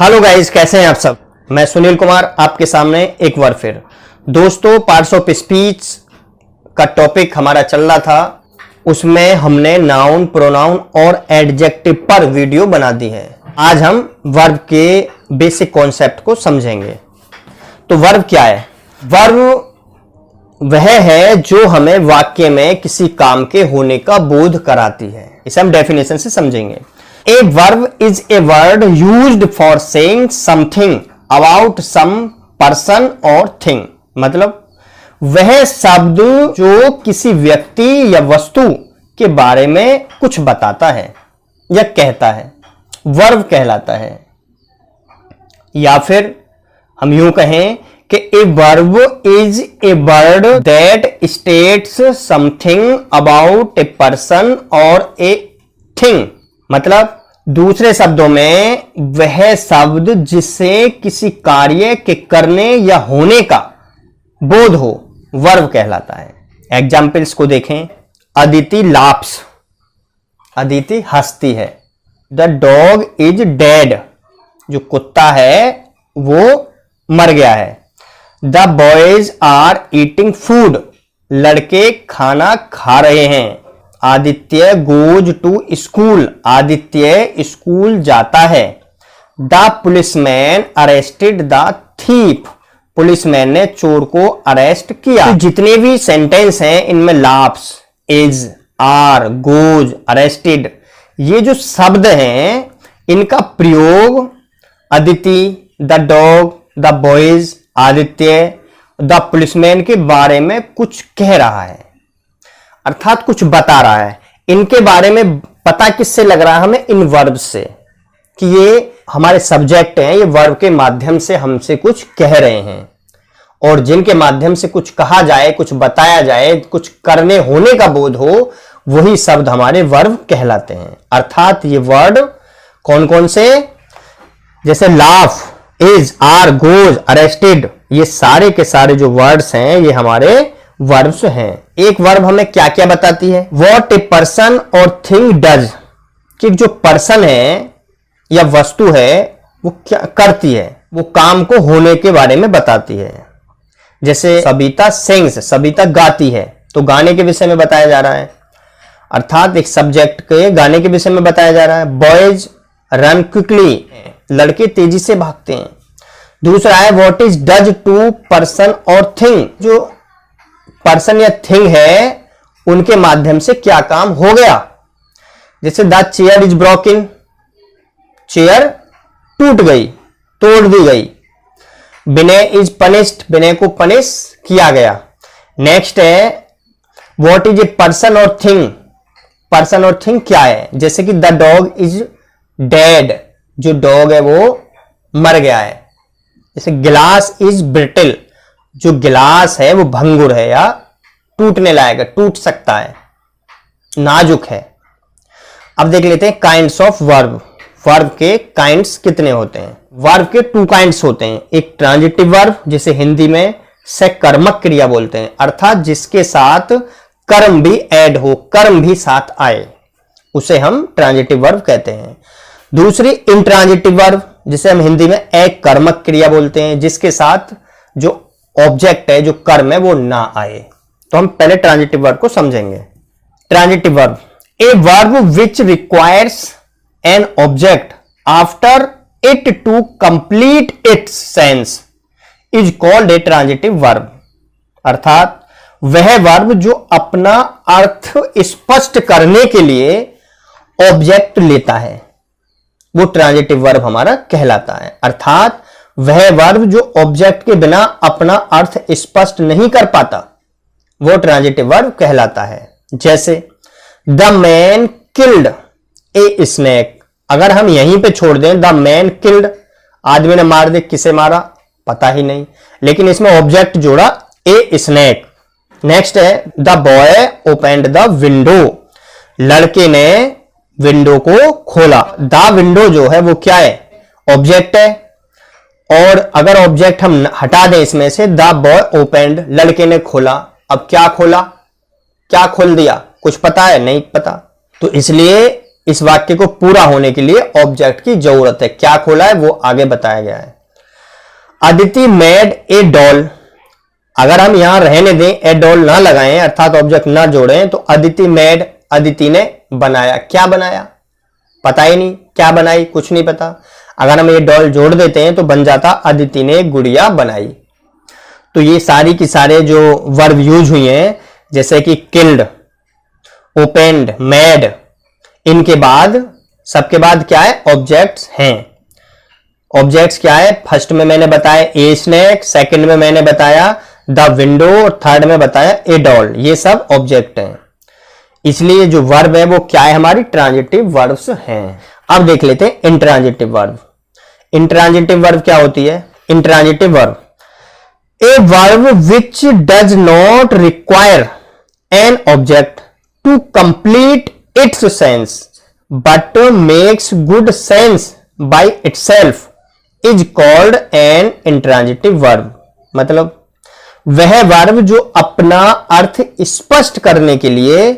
Hello guys, कैसे हैं आप सब। मैं सुनील कुमार आपके सामने एक बार फिर। दोस्तों, पार्ट्स ऑफ स्पीच का टॉपिक हमारा चल रहा था, उसमें हमने नाउन, प्रोनाउन और एडजेक्टिव पर वीडियो बना दी है। आज हम वर्ब के बेसिक कॉन्सेप्ट को समझेंगे। तो वर्ब क्या है? वर्ब वह है जो हमें वाक्य में किसी काम के होने का बोध कराती है। इसे हम डेफिनेशन से समझेंगे। A verb is a word used for saying something about some person or thing। मतलब वह शब्द जो किसी व्यक्ति या वस्तु के बारे में कुछ बताता है या कहता है, वर्ब कहलाता है। या फिर हम यूं कहें कि a verb is a word that states something about a person or a thing। मतलब दूसरे शब्दों में वह शब्द जिससे किसी कार्य के करने या होने का बोध हो, वर्ब कहलाता है। एग्जाम्पल्स को देखें। अदिति लाफ्स, अदिति हंसती है। द डॉग इज डेड, जो कुत्ता है वो मर गया है। The boys are eating food, लड़के खाना खा रहे हैं। Aditya goes to school, Aditya school जाता है। The policeman arrested the thief, policeman ने चोर को अरेस्ट किया। तो जितने भी सेंटेंस हैं इनमें laughs, is, are, goes, arrested, ये जो शब्द हैं इनका प्रयोग Aditi, the dog, the boys, Aditya, the policeman के बारे में कुछ कह रहा है, अर्थात कुछ बता रहा है। इनके बारे में पता किससे लग रहा है? हमें इन वर्ब से, कि ये हमारे सब्जेक्ट हैं, ये वर्ब के माध्यम से हमसे कुछ कह रहे हैं। और जिनके माध्यम से कुछ कहा जाए, कुछ बताया जाए, कुछ करने होने का बोध हो, वही शब्द हमारे वर्ब कहलाते हैं। अर्थात ये वर्ड कौन कौन से? जैसे laugh, is, are, goes, arrested, ये सारे के सारे जो वर्ड्स हैं ये हमारे वर्ब्स हैं। एक वर्ब हमें क्या क्या बताती है? वॉट ए पर्सन और थिंग डज, कि जो पर्सन है या वस्तु है वो क्या करती है, वो काम को होने के बारे में बताती है। जैसे सबिता सिंग्स, सबिता गाती है, तो गाने के विषय में बताया जा रहा है, अर्थात एक सब्जेक्ट के गाने के विषय में बताया जा रहा है। बॉयज रन क्विकली, लड़के तेजी से भागते हैं। दूसरा है what is does to person और थिंग, जो पर्सन या थिंग है उनके माध्यम से क्या काम हो गया। जैसे the chair is broken, chair टूट गई, तोड़ दी गई। विनय इज पनिश्ड, विनय को पनिश किया गया। नेक्स्ट है व्हाट इज ए पर्सन और थिंग, पर्सन और थिंग क्या है? जैसे कि द डॉग इज डेड, जो डॉग है वो मर गया है। जैसे गिलास इज ब्रिटल, जो गिलास है वो भंगुर है या टूटने लायक है, टूट सकता है, नाजुक है। अब देख लेते हैं काइंड्स ऑफ वर्ब। वर्ब के काइंड्स कितने होते हैं? वर्ब के टू काइंड्स होते हैं। एक ट्रांजिटिव वर्ब, जिसे हिंदी में सकर्मक क्रिया बोलते हैं, अर्थात जिसके साथ कर्म भी ऐड हो, कर्म भी साथ आए, उसे हम ट्रांजिटिव वर्ब कहते हैं। दूसरी इंट्रांजिटिव वर्ब, जिसे हम हिंदी में अकर्मक क्रिया बोलते हैं, जिसके साथ जो ऑब्जेक्ट है, जो कर्म है, वो ना आए। तो हम पहले ट्रांजिटिव वर्ब को समझेंगे। Transitive verb, a verb which requires an object after it to complete its sense is called a transitive verb. अर्थात वह वर्ब जो अपना अर्थ स्पष्ट करने के लिए ऑब्जेक्ट लेता है, वो ट्रांजिटिव वर्ब हमारा कहलाता है। अर्थात वह वर्ब जो ऑब्जेक्ट के बिना अपना अर्थ स्पष्ट नहीं कर पाता, वो ट्रांजिटिव वर्ब कहलाता है। जैसे the man killed a snake, अगर हम यहीं पे छोड़ दें द मैन किल्ड, आदमी ने मार दे, किसे मारा पता ही नहीं, लेकिन इसमें ऑब्जेक्ट जोड़ा ए स्नेक। नेक्स्ट है the boy opened the window, लड़के ने विंडो को खोला। द विंडो जो है वो क्या है? ऑब्जेक्ट है। और अगर ऑब्जेक्ट हम हटा दें इसमें से, द बॉय ओपनड, लड़के ने खोला। अब क्या खोला, क्या खोल दिया, कुछ पता है? नहीं पता। तो इसलिए इस वाक्य को पूरा होने के लिए ऑब्जेक्ट की जरूरत है। क्या खोला है वो आगे बताया गया है। अदिति मेड ए डॉल, अगर हम यहां रहने दें, ए डॉल ना लगाएं अर्थात ऑब्जेक्ट ना जोड़ें, तो अदिति मेड, अदिति ने बनाया। क्या बनाया पता ही नहीं, क्या बनाई कुछ नहीं पता। अगर हम ये डॉल जोड़ देते हैं तो बन जाता अदिति ने गुड़िया बनाई। तो ये सारी की सारे जो वर्ब यूज हुई हैं, जैसे कि किल्ड, ओपेंड, मेड, इनके बाद, सबके बाद क्या है, ऑब्जेक्ट्स हैं। ऑब्जेक्ट्स क्या है, फर्स्ट में मैंने बताया ए स्नैक, सेकंड में मैंने बताया द विंडो, और थर्ड में बताया ए डॉल। ये सब ऑब्जेक्ट हैं, इसलिए जो वर्ब है वो क्या है, हमारी ट्रांजिटिव वर्ब्स हैं। अब देख लेते हैं इंट्रांजिटिव वर्ब। इंट्रांजिटिव वर्ब क्या होती है? Intransitive verb, a verb which does not require an object to complete its sense but makes good sense by itself is called an intransitive verb. मतलब वह वर्ब जो अपना अर्थ स्पष्ट करने के लिए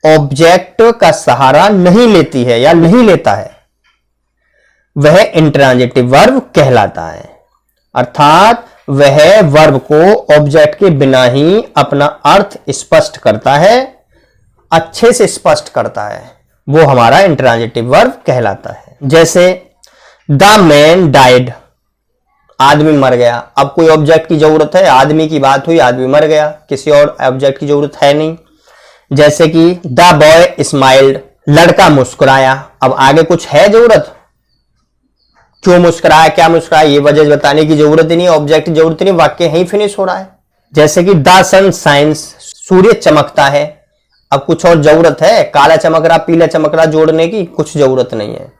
ऑब्जेक्ट का सहारा नहीं लेती है या नहीं लेता है, वह इंट्रांजिटिव वर्ब कहलाता है। अर्थात वह वर्ब को ऑब्जेक्ट के बिना ही अपना अर्थ स्पष्ट करता है, अच्छे से स्पष्ट करता है, वो हमारा इंट्रांजिटिव वर्ब कहलाता है। जैसे द मैन डाइड, आदमी मर गया। अब कोई ऑब्जेक्ट की जरूरत है, आदमी की बात हुई, आदमी मर गया, किसी और ऑब्जेक्ट की जरूरत है नहीं। जैसे कि द बॉय स्माइल्ड, लड़का मुस्कुराया। अब आगे कुछ है जरूरत, क्यों मुस्कुराया, क्या मुस्कुराया, ये वजह बताने की जरूरत ही नहीं, ऑब्जेक्ट की जरूरत नहीं, वाक्य यहीं फिनिश हो रहा है। जैसे कि द सन शाइन्स, सूर्य चमकता है। अब कुछ और जरूरत है, काला चमक रहा, पीला चमक रहा, जोड़ने की कुछ जरूरत नहीं है।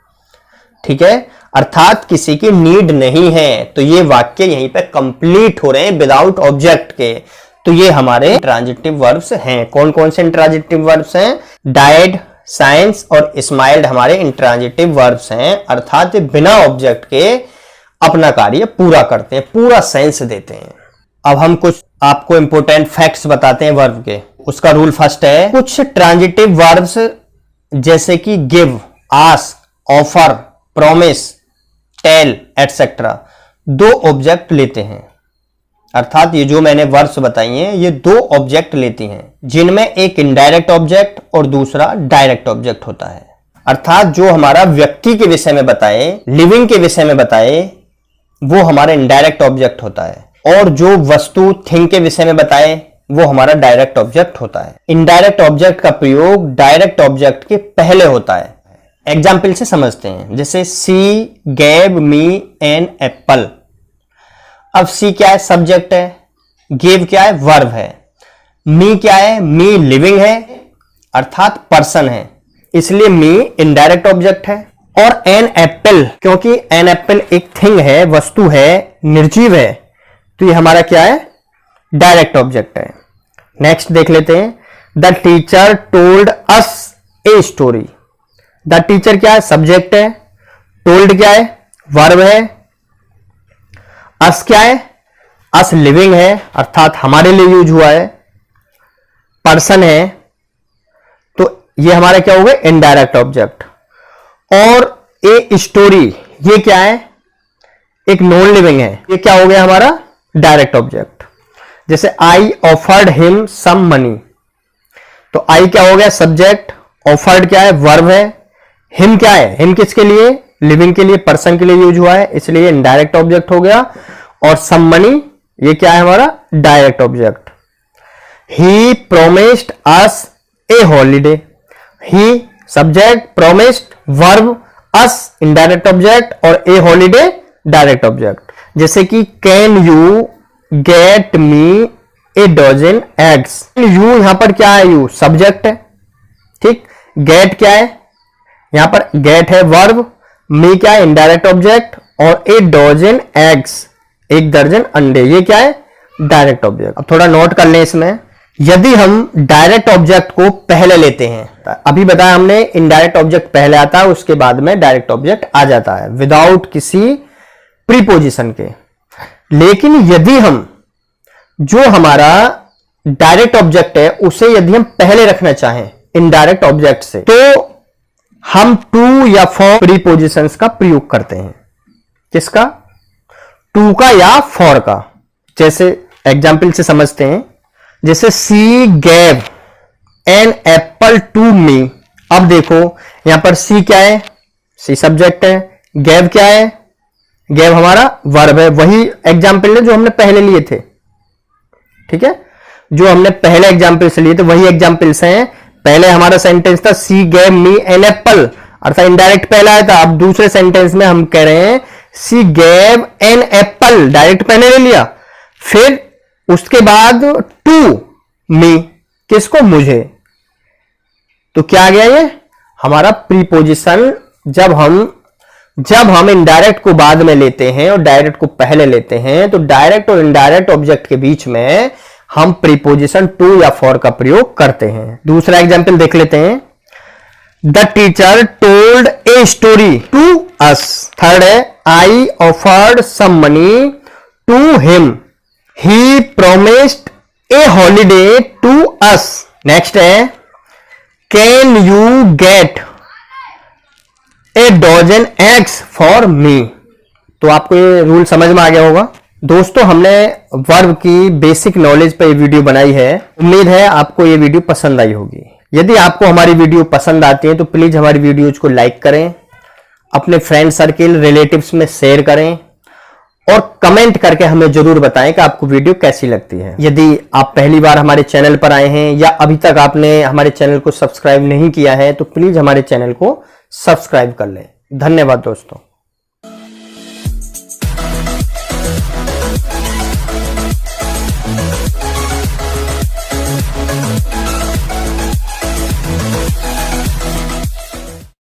ठीक है, अर्थात किसी की नीड नहीं है, तो ये वाक्य यहीं पे कंप्लीट हो रहे हैं विदाउट ऑब्जेक्ट के। तो ये हमारे ट्रांजिटिव वर्ब्स हैं। कौन कौन से इंट्रांजिटिव वर्ब्स हैं? डाइड, साइंस और स्माइल्ड हमारे इंट्रांजिटिव वर्ब्स हैं। अर्थात बिना ऑब्जेक्ट के अपना कार्य पूरा करते हैं, पूरा सेंस देते हैं। अब हम कुछ आपको इंपोर्टेंट फैक्ट्स बताते हैं वर्ब के। उसका रूल फर्स्ट है, कुछ ट्रांजिटिव वर्ब्स जैसे कि give, ask, offer, promise, tell etcetera दो ऑब्जेक्ट लेते हैं। अर्थात ये जो मैंने वर्ब्स बताई हैं ये दो ऑब्जेक्ट लेती हैं, जिनमें एक इनडायरेक्ट ऑब्जेक्ट और दूसरा डायरेक्ट ऑब्जेक्ट होता है। अर्थात जो हमारा व्यक्ति के विषय में बताए, लिविंग के विषय में बताए, वो हमारा इनडायरेक्ट ऑब्जेक्ट होता है, और जो वस्तु, थिंग के विषय में बताए वो हमारा डायरेक्ट ऑब्जेक्ट होता है। इनडायरेक्ट ऑब्जेक्ट का प्रयोग डायरेक्ट ऑब्जेक्ट के पहले होता है। एग्जाम्पल से समझते हैं, जैसे सी गैव मी एन एप्पल। अब सी क्या है? सब्जेक्ट है। गिव क्या है? वर्ब है। मी क्या है? मी लिविंग है, अर्थात पर्सन है, इसलिए मी इनडायरेक्ट ऑब्जेक्ट है। और एन एप्पल, क्योंकि एन एप्पल एक थिंग है, वस्तु है, निर्जीव है, तो ये हमारा क्या है? डायरेक्ट ऑब्जेक्ट है। नेक्स्ट देख लेते हैं, the teacher told us a story. The teacher क्या है? सब्जेक्ट है। टोल्ड क्या है? वर्ब है। अस क्या है? अस लिविंग है, अर्थात हमारे लिए यूज हुआ है, पर्सन है, तो ये हमारा क्या हो गया? Indirect object. और ए स्टोरी, ये क्या है? एक नॉन लिविंग है, ये क्या हो गया हमारा? Direct object. जैसे I offered him some money, तो आई क्या हो गया? सब्जेक्ट। ऑफर्ड क्या है? वर्ब है। हिम क्या है? हिम किसके लिए? लिविंग के लिए, पर्सन के लिए यूज हुआ है, इसलिए इनडायरेक्ट ऑब्जेक्ट हो गया। और सम मनी, ये क्या है हमारा? Direct object. He promised us a holiday. He subject, promised verb, us indirect object, और ए हॉलीडे डायरेक्ट ऑब्जेक्ट। जैसे कि can you get me a dozen eggs. You यहां पर क्या है? यू सब्जेक्ट है, ठीक। गेट क्या है? यहां पर गेट है वर्ब। मी क्या है? Indirect object. और ए डजन एग्स, एक दर्जन अंडे, ये क्या है? Direct object. अब थोड़ा नोट कर लें इसमें, यदि हम डायरेक्ट ऑब्जेक्ट को पहले लेते हैं, अभी बताया हमने इनडायरेक्ट ऑब्जेक्ट पहले आता है, उसके बाद में डायरेक्ट ऑब्जेक्ट आ जाता है विदाउट किसी प्रीपोजिशन के। लेकिन यदि हम जो हमारा डायरेक्ट ऑब्जेक्ट है उसे यदि हम पहले रखना चाहें इनडायरेक्ट ऑब्जेक्ट से, तो हम टू या फॉर प्रीपोजिशंस का प्रयोग करते हैं। किसका? टू का या फॉर का। जैसे एग्जाम्पल से समझते हैं, जैसे she gave an apple to me. अब देखो यहां पर सी क्या है? सी सब्जेक्ट है, गेव क्या है? गेव हमारा वर्ब है। वही एग्जाम्पल है जो हमने पहले लिए थे, ठीक है, जो हमने पहले एग्जाम्पल से लिए थे वही एग्जाम्पल्स हैं। पहले हमारा सेंटेंस था she gave me an apple, अर्थात इनडायरेक्ट पहला आया था। अब दूसरे सेंटेंस में हम कह रहे हैं सी गेव एन एप्पल, डायरेक्ट पहले ले लिया, फिर उसके बाद टू मी, किसको? मुझे। तो क्या आ गया? ये हमारा प्रीपोजिशन। जब हम इनडायरेक्ट को बाद में लेते हैं और डायरेक्ट को पहले लेते हैं, तो डायरेक्ट और इनडायरेक्ट ऑब्जेक्ट के बीच में हम प्रीपोजिशन टू या फॉर का प्रयोग करते हैं। दूसरा एग्जाम्पल देख लेते हैं। The teacher told a story to us. Third है I offered some money to him, he promised a holiday to us. Next है can you get a dozen eggs for me. तो आपको ये रूल समझ में आ गया होगा। दोस्तों, हमने वर्ब की बेसिक नॉलेज पर ये वीडियो बनाई है। उम्मीद है आपको ये वीडियो पसंद आई होगी। यदि आपको हमारी वीडियो पसंद आती है तो प्लीज हमारी वीडियोज को लाइक करें, अपने फ्रेंड सर्किल रिलेटिव्स में शेयर करें और कमेंट करके हमें जरूर बताएं कि आपको वीडियो कैसी लगती है। यदि आप पहली बार हमारे चैनल पर आए हैं या अभी तक आपने हमारे चैनल को सब्सक्राइब नहीं किया है तो प्लीज हमारे चैनल को सब्सक्राइब कर लें। धन्यवाद दोस्तों।